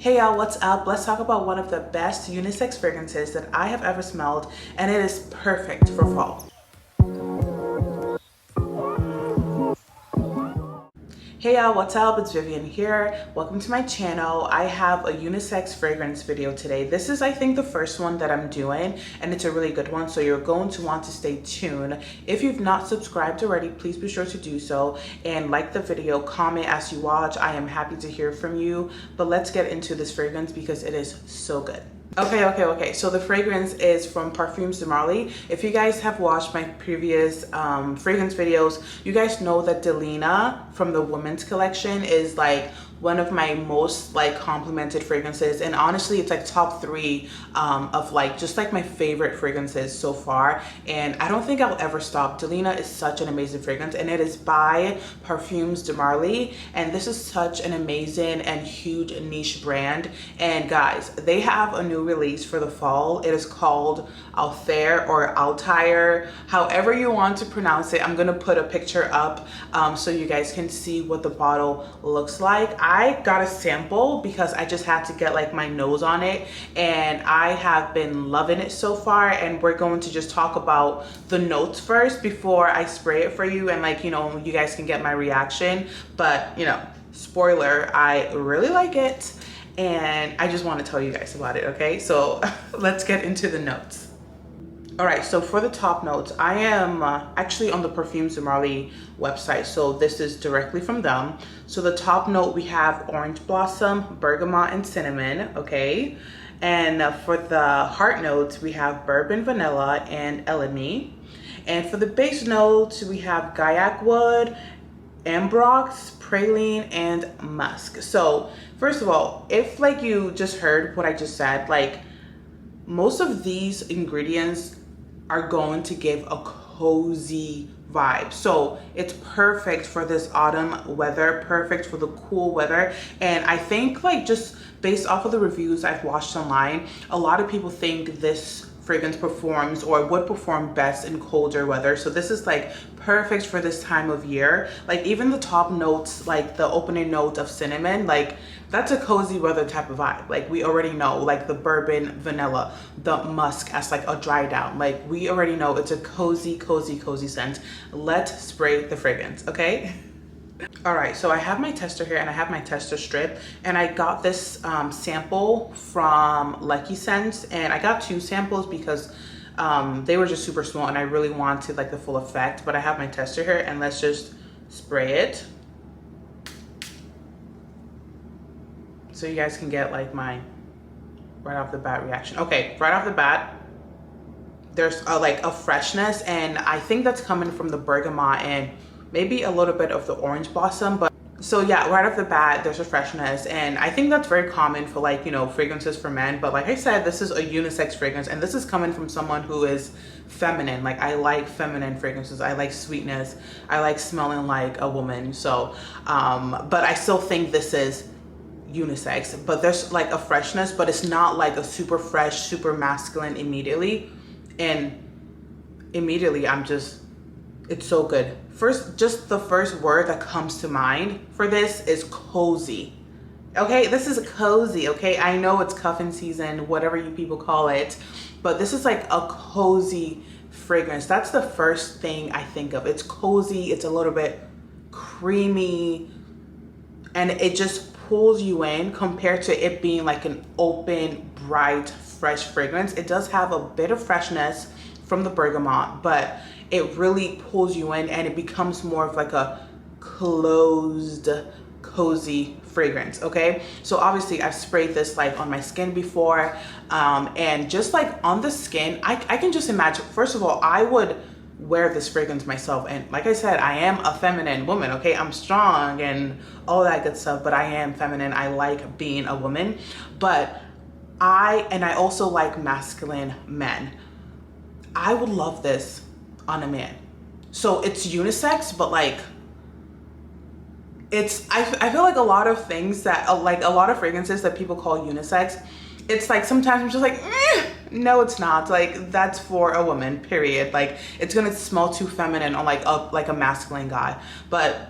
Hey y'all, what's up? Let's talk about one of the best unisex fragrances that I have ever smelled, and it is perfect for fall. Hey y'all, what's up? It's Vivian here. Welcome to my channel. I have a unisex fragrance video today. This is, I think, the first one that I'm doing, and it's a really good one, so you're going to want to stay tuned. If you've not subscribed already, please be sure to do so and like the video, comment as you watch. I am happy to hear from you, but let's get into this fragrance because it is so good. Okay. So the fragrance is from Parfums de Marley. If you guys have watched my previous fragrance videos, you guys know that Delina from the women's collection is like one of my most like complimented fragrances, and honestly it's like top 3 of like just like my favorite fragrances so far, and I don't think I'll ever stop. Delina is such an amazing fragrance, and it is by Parfums de Marley, and this is such an amazing and huge niche brand. And guys, they have a new release for the fall. It is called Althaïr or Althaïr, however you want to pronounce it. I'm gonna put a picture up so you guys can see what the bottle looks like. I got a sample because I just had to get like my nose on it, and I have been loving it so far, and we're going to just talk about the notes first before I spray it for you, and like, you know, you guys can get my reaction. But you know, spoiler, I really like it and I just want to tell you guys about it. Okay, so let's get into the notes. All right, so for the top notes, I am actually on the Parfums de Marley website, so this is directly from them. So the top note, we have orange blossom, bergamot, and cinnamon, okay? And for the heart notes, we have bourbon, vanilla, and Elemi. And for the base notes, we have Guaiacwood, Ambrox, Praline, and Musk. So first of all, if like you just heard what I just said, like most of these ingredients are going to give a cozy vibe. So it's perfect for this autumn weather, perfect for the cool weather. And I think like just based off of the reviews I've watched online, a lot of people think this fragrance performs or would perform best in colder weather. So this is like perfect for this time of year. Like even the top notes, like the opening note of cinnamon, like that's a cozy weather type of vibe. Like we already know, like the bourbon, vanilla, the musk as like a dry down. Like we already know it's a cozy scent. Let's spray the fragrance, okay? All right, so I have my tester here and I have my tester strip, and I got this sample from Lucky Scents, and I got 2 samples because they were just super small and I really wanted like the full effect. But I have my tester here, and let's just spray it so you guys can get like my right off the bat reaction. Okay, right off the bat, there's like a freshness, and I think that's coming from the bergamot and maybe a little bit of the orange blossom. But so yeah, right off the bat there's a freshness, and I think that's very common for like, you know, fragrances for men. But like I said, this is a unisex fragrance, and this is coming from someone who is feminine. Like I like feminine fragrances, I like sweetness, I like smelling like a woman. So but I still think this is unisex, but there's like a freshness, but it's not like a super fresh, super masculine immediately. And immediately I'm just, it's so good. First, just the first word that comes to mind for this is cozy. Okay, this is cozy, okay? I know it's cuffing season, whatever you people call it, but this is like a cozy fragrance. That's the first thing I think of. It's cozy, it's a little bit creamy, and it just pulls you in compared to it being like an open, bright, fresh fragrance. It does have a bit of freshness from the bergamot, but it really pulls you in, and it becomes more of like a closed, cozy fragrance, okay? So obviously I've sprayed this like on my skin before, and just like on the skin, I can just imagine, first of all, I would wear this fragrance myself, and like I said, I am a feminine woman, okay? I'm strong and all that good stuff, but I am feminine. I like being a woman, but I also like masculine men. I would love this on a man. So it's unisex, but like it's, I feel like a lot of things that like a lot of fragrances that people call unisex, it's like sometimes I'm just like, no, it's not. Like that's for a woman, period. Like it's gonna smell too feminine on like a masculine guy. But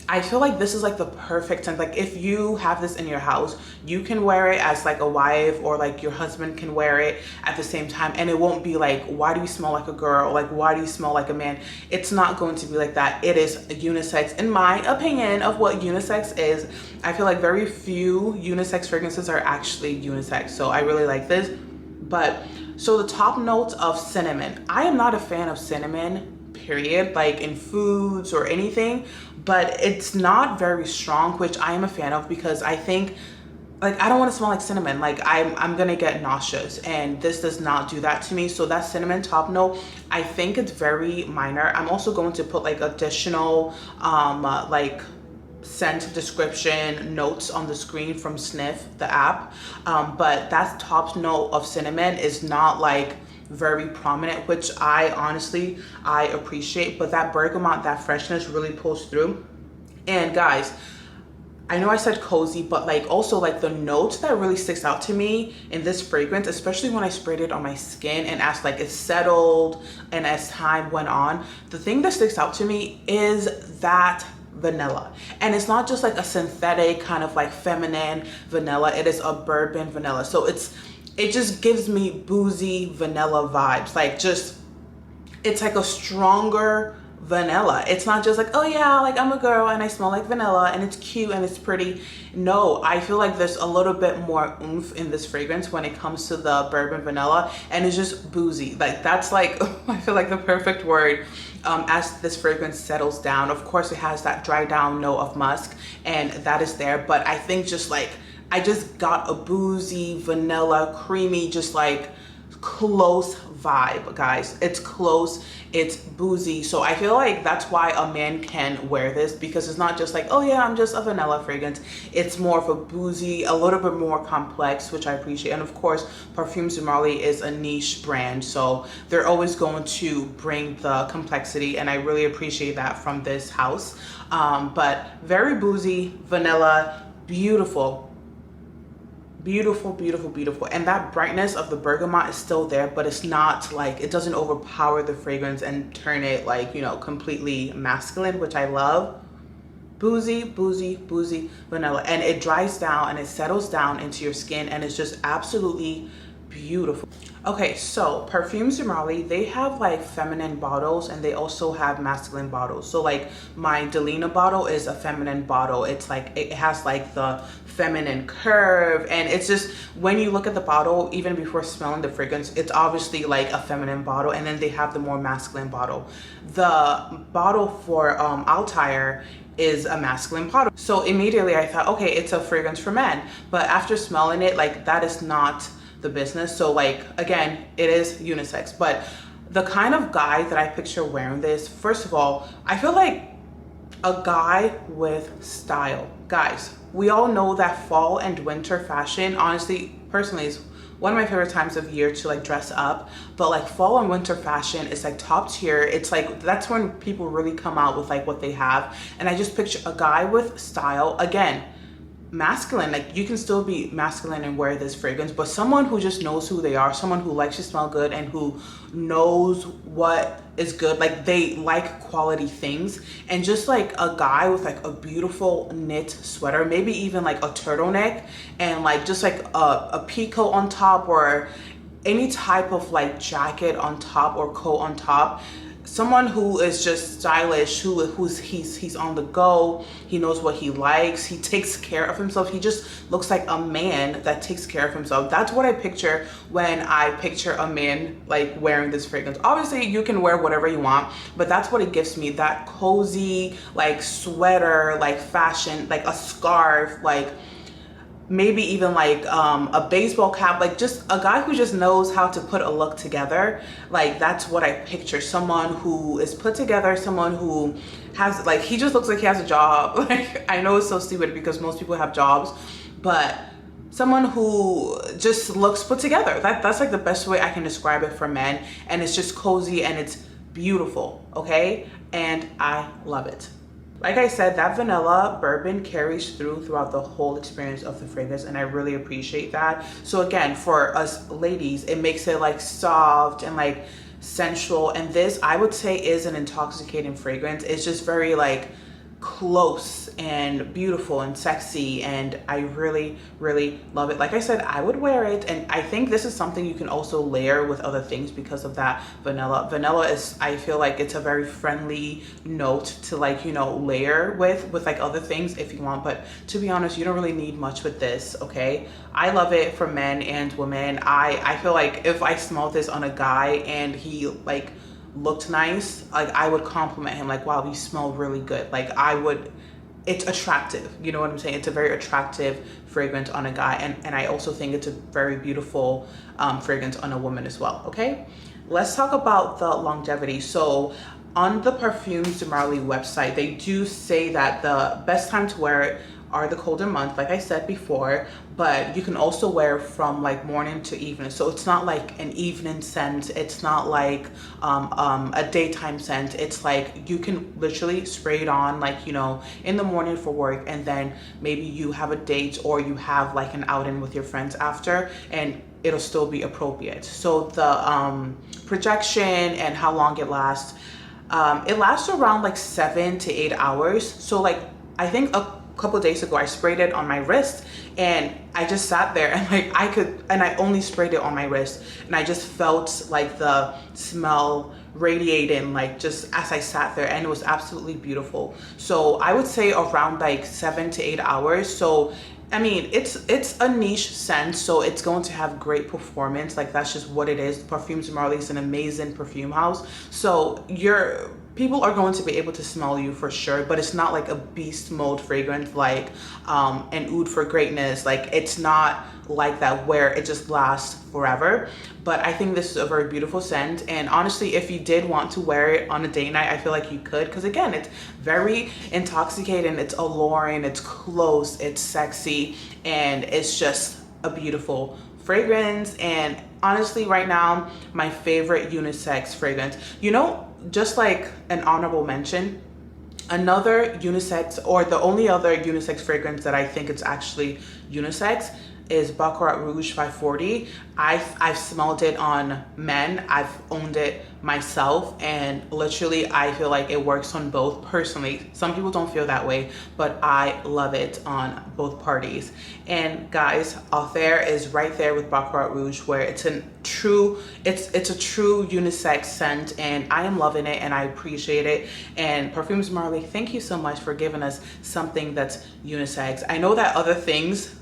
I feel like this is like the perfect scent. Like if you have this in your house, you can wear it as like a wife, or like your husband can wear it at the same time, and it won't be like, why do you smell like a girl? Like, why do you smell like a man? It's not going to be like that. It is unisex, in my opinion of what unisex is. I feel like very few unisex fragrances are actually unisex. So I really like this. But so the top notes of cinnamon. I am not a fan of cinnamon, period, like in foods or anything, but it's not very strong, which I am a fan of, because I think, like, I don't want to smell like cinnamon. Like I'm gonna get nauseous, and this does not do that to me. So that cinnamon top note, I think it's very minor. I'm also going to put like additional like scent description notes on the screen from Sniff, the app, but that top note of cinnamon is not like very prominent, which I honestly appreciate. But that bergamot, that freshness really pulls through. And guys, I know I said cozy, but like also like the notes that really sticks out to me in this fragrance, especially when I sprayed it on my skin and as like it settled and as time went on, the thing that sticks out to me is that vanilla. And it's not just like a synthetic kind of like feminine vanilla, it is a bourbon vanilla. So it just gives me boozy vanilla vibes. Like just, it's like a stronger vanilla. It's not just like, oh yeah, like I'm a girl and I smell like vanilla and it's cute and it's pretty. No, I feel like there's a little bit more oomph in this fragrance when it comes to the bourbon vanilla, and it's just boozy. Like that's like, I feel like the perfect word. As this fragrance settles down, of course it has that dry down note of musk, and that is there, but I think just like, I just got a boozy, vanilla, creamy, just like close vibe, guys. It's close, it's boozy. So I feel like that's why a man can wear this, because it's not just like, oh yeah, I'm just a vanilla fragrance. It's more of a boozy, a little bit more complex, which I appreciate. And of course, Parfums de Marley is a niche brand, so they're always going to bring the complexity, and I really appreciate that from this house. But very boozy, vanilla, beautiful. Beautiful, beautiful, beautiful. And that brightness of the bergamot is still there, but it's not like, it doesn't overpower the fragrance and turn it like, you know, completely masculine, which I love. Boozy, boozy, boozy vanilla. And it dries down and it settles down into your skin, and it's just absolutely beautiful. Okay, so Parfums de Marley, they have like feminine bottles and they also have masculine bottles. So like my Delina bottle is a feminine bottle. It's like, it has like the feminine curve, and it's just, when you look at the bottle, even before smelling the fragrance, it's obviously like a feminine bottle. And then they have the more masculine bottle. The bottle for Althaïr is a masculine bottle. So immediately I thought, okay, it's a fragrance for men. But after smelling it, like that is not the business. So like, again, it is unisex, but the kind of guy that I picture wearing this, first of all, I feel like a guy with style. Guys, we all know that fall and winter fashion, honestly, personally, is one of my favorite times of year to like dress up. But like fall and winter fashion is like top tier. It's like, that's when people really come out with like what they have. And I just picture a guy with style, again, masculine. Like you can still be masculine and wear this fragrance, but someone who just knows who they are, someone who likes to smell good and who knows what is good, like they like quality things. And just like a guy with like a beautiful knit sweater, maybe even like a turtleneck, and like just like a peacoat on top, or any type of like jacket on top or coat on top. Someone who is just stylish, he's on the go, he knows what he likes, he takes care of himself, he just looks like a man that takes care of himself. That's what I picture when I picture a man like wearing this fragrance. Obviously you can wear whatever you want, but that's what it gives me, that cozy like sweater, like fashion, like a scarf, like maybe even like a baseball cap, like just a guy who just knows how to put a look together. Like that's what I picture, someone who is put together, someone who has like, he just looks like he has a job. Like I know it's so stupid because most people have jobs, but someone who just looks put together. That's like the best way I can describe it for men. And it's just cozy and it's beautiful, okay? And I love it. Like I said, that vanilla bourbon carries throughout the whole experience of the fragrance, and I really appreciate that. So again, for us ladies, it makes it like soft and like sensual, and this I would say is an intoxicating fragrance. It's just very like close and beautiful and sexy, and I really love it. Like I said, I would wear it, and I think this is something you can also layer with other things because of that vanilla is, I feel like it's a very friendly note to, like, you know, layer with like other things if you want, but to be honest, you don't really need much with this. Okay, I love it for men and women. I feel like if I smelled this on a guy and he like looked nice, like I would compliment him, like, wow, you smell really good. Like I would, it's attractive, you know what I'm saying? It's a very attractive fragrance on a guy, and I also think it's a very beautiful fragrance on a woman as well. Okay, let's talk about the longevity. So on the Parfums de Marley website, they do say that the best time to wear it are the colder months, like I said before, but you can also wear from like morning to evening. So it's not like an evening scent, it's not like a daytime scent. It's like you can literally spray it on, like, you know, in the morning for work, and then maybe you have a date or you have like an outing with your friends after, and it'll still be appropriate. So the projection and how long it lasts around like 7 to 8 hours. So like I think a couple days ago I sprayed it on my wrist, and I just sat there and like I only sprayed it on my wrist, and I just felt like the smell radiating like just as I sat there, and it was absolutely beautiful. So I would say around like 7 to 8 hours. So I mean, it's a niche scent, so it's going to have great performance. Like that's just what it is. Parfums de Marley is an amazing perfume house, so people are going to be able to smell you for sure, but it's not like a beast mode fragrance like an Oud for Greatness. Like it's not like that where it just lasts forever. But I think this is a very beautiful scent, and honestly, if you did want to wear it on a date night, I feel like you could, because again, it's very intoxicating, it's alluring, it's close, it's sexy, and it's just a beautiful fragrance. And honestly, right now, my favorite unisex fragrance, you know, just like an honorable mention, another unisex, or the only other unisex fragrance that I think it's actually unisex, is Baccarat Rouge 540. I've smelled it on men, I've owned it myself, and literally I feel like it works on both. Personally, some people don't feel that way, but I love it on both parties. And guys, Althaïr is right there with Baccarat Rouge, where it's a true unisex scent, and I am loving it and I appreciate it. And Parfums de Marley, thank you so much for giving us something that's unisex. I know that other things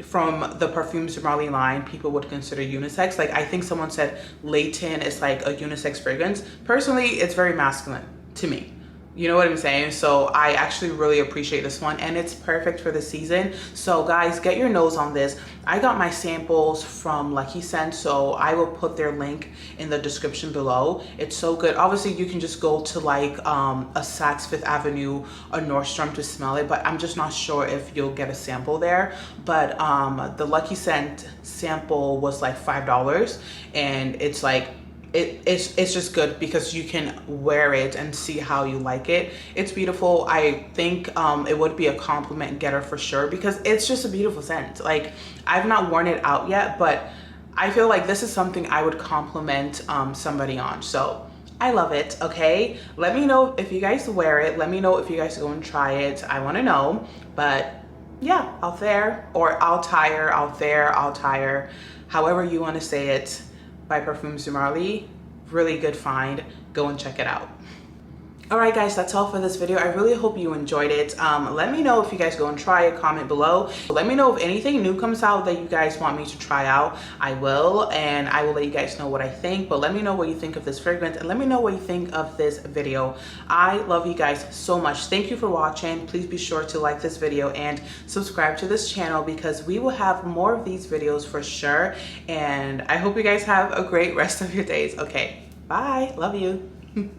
from the Parfums de Marley line people would consider unisex. Like I think someone said Leighton is like a unisex fragrance. Personally, it's very masculine to me. You know what I'm saying? So I actually really appreciate this one, and it's perfect for the season. So guys, get your nose on this. I got my samples from Lucky Scent, so I will put their link in the description below. It's so good. Obviously, you can just go to like a Saks Fifth Avenue or Nordstrom to smell it, but I'm just not sure if you'll get a sample there. But the Lucky Scent sample was like $5, and it's like it's just good because you can wear it and see how you like it. It's beautiful. I think it would be a compliment getter for sure, because it's just a beautiful scent. Like I've not worn it out yet, but I feel like this is something I would compliment somebody on. So I love it. Okay, let me know if you guys wear it. Let me know if you guys go and try it. I want to know. But yeah, Althaïr or Althaïr, however you want to say it, by Parfums de Marley. Really good find. Go and check it out. All right, guys, that's all for this video. I really hope you enjoyed it. Let me know if you guys go and try it. Comment below. Let me know if anything new comes out that you guys want me to try out. I will, and I will let you guys know what I think. But let me know what you think of this fragrance, and let me know what you think of this video. I love you guys so much. Thank you for watching. Please be sure to like this video and subscribe to this channel, because we will have more of these videos for sure. And I hope you guys have a great rest of your days. Okay, bye. Love you.